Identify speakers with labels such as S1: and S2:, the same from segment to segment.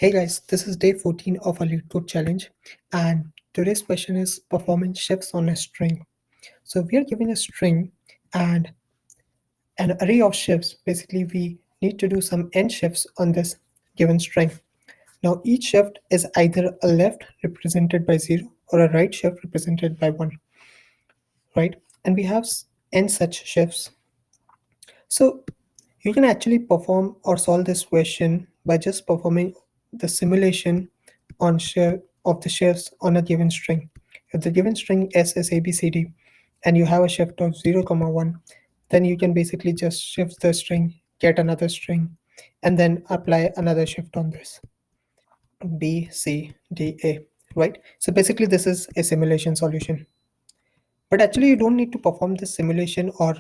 S1: Hey guys, this is day 14 of our Leetcode challenge, and today's question is performing shifts on a string. So we are given a string and an array of shifts. Basically, we need to do some n shifts on this given string. Now each shift is either a left represented by 0 or a right shift represented by 1, right? And we have n such shifts. So you can actually perform or solve this question by just performing the simulation on share of the shifts on a given string. If the given string S is ABCD and you have a shift of 0, 1, then you can basically just shift the string, get another string, and then apply another shift on this. B, C, D, A, right? So basically this is a simulation solution. But actually you don't need to perform this simulation or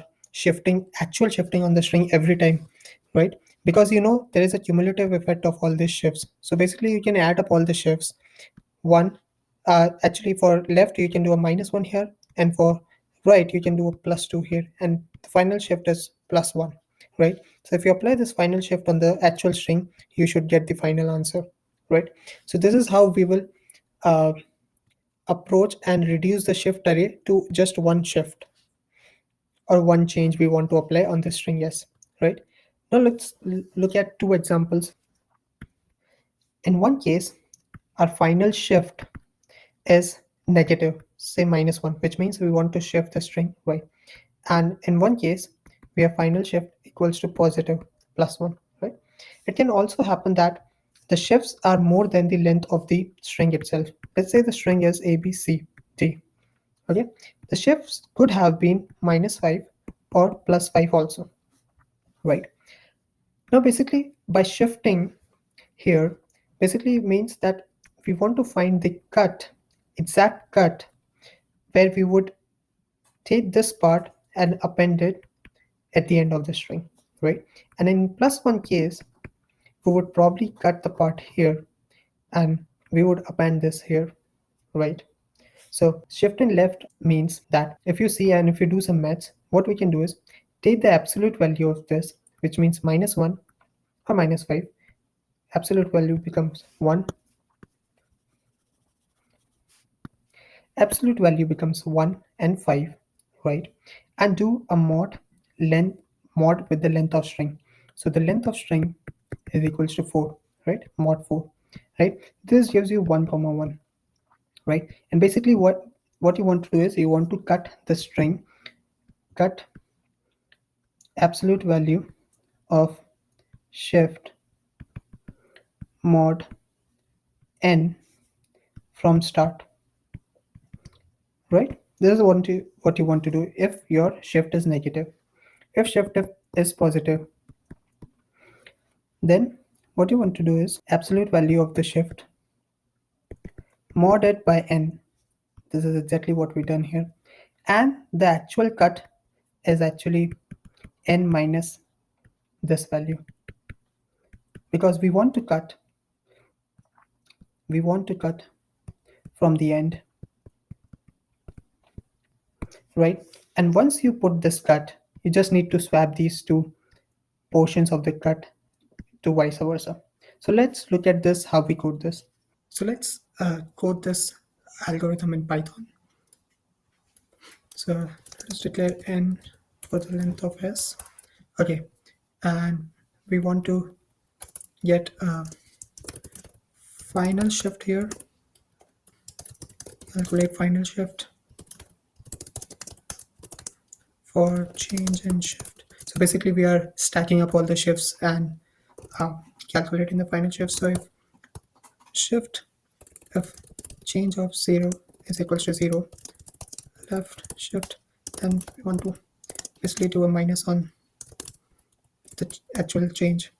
S1: actual shifting on the string every time, right? Because there is a cumulative effect of all these shifts. So basically you can add up all the shifts. One, actually for left you can do a -1 here, and for right you can do a +2 here, and the final shift is +1, right? So if you apply this final shift on the actual string, you should get the final answer, right? So this is how we will uh, approach and reduce the shift array to just one shift or one change we want to apply on the string S, right? Now let's look at two examples. In one case, our final shift is negative, say -1, which means we want to shift the string Y. And in one case, we have final shift equals to positive +1, right? It can also happen that the shifts are more than the length of the string itself. Let's say the string is A, B, C, D. Okay, the shifts could have been -5 or +5 also, right? Now basically by shifting here basically means that we want to find the exact cut, where we would take this part and append it at the end of the string, right? And in +1 case, we would probably cut the part here and we would append this here, right? So shifting left means that if you see and if you do some maths, what we can do is take the absolute value of this, which means -1 or -5. Absolute value becomes 1. Absolute value becomes 1 and 5, right? And do a mod with the length of string. So the length of string is equals to 4, right? Mod 4, right? This gives you 1, 1, right? And basically what you want to do is you want to cut the string, cut absolute value of shift mod n from start, right? This is what you want to do if your shift is negative. If shift is positive, then what you want to do is absolute value of the shift mod it by n. This is exactly what we done here, and the actual cut is actually n minus this value, because we want to cut from the end, right? And once you put this cut, you just need to swap these two portions of the cut to vice versa. So let's look at this, how we code this. So let's code this algorithm in Python. So let's declare n for the length of s. Okay, and we want to get a final shift here. Calculate final shift for change in shift. So basically we are stacking up all the shifts and calculating the final shift. So if change of 0 is equals to 0, left shift, then we want to basically do a minus on the actual change,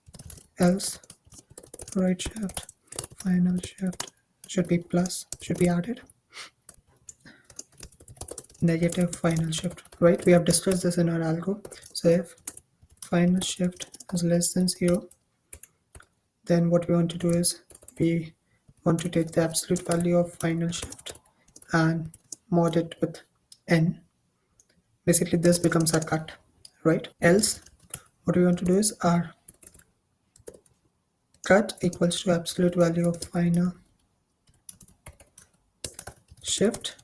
S1: else right shift final shift should be added, negative final shift, right? We have discussed this in our algo. So if final shift is less than 0, then what we want to do is we want to take the absolute value of final shift and mod it with n. Basically this becomes a cut, right? Else what we want to do is our cut equals to absolute value of final shift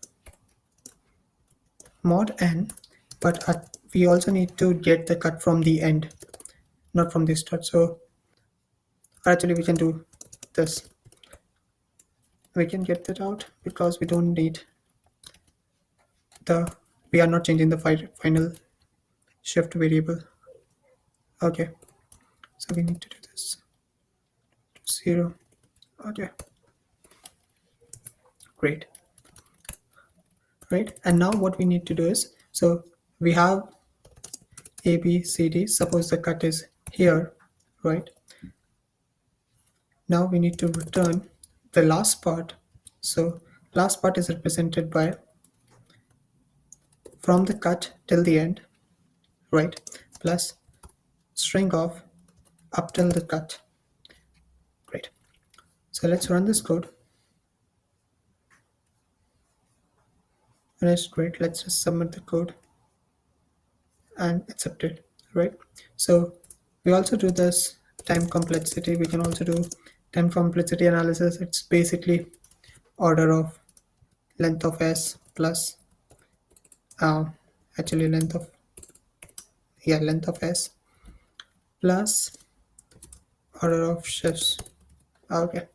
S1: mod n, but we also need to get the cut from the end, not from the start. So actually we can do this. We can get that out because we don't need we are not changing the final shift variable. Okay, so we need to do this 0. Okay, great. Right, and now what we need to do is, so we have a b c d. Suppose the cut is here, right? Now we need to return the last part. So last part is represented by from the cut till the end, right? Plus string of up till the cut. Great. So let's run this code. And it's great. Let's just submit the code and accept it, right? So we also do this time complexity. We can also do time complexity analysis. It's basically order of length of s plus actually length of s plus order of shifts. Okay,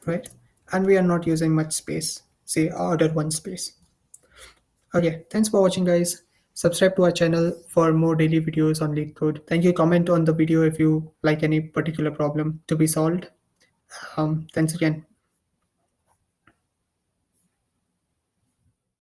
S1: right? And we are not using much space, say order 1 space. Okay, thanks for watching, guys. Subscribe to our channel for more daily videos on Leetcode. Thank you. Comment on the video if you like any particular problem to be solved. Thanks again.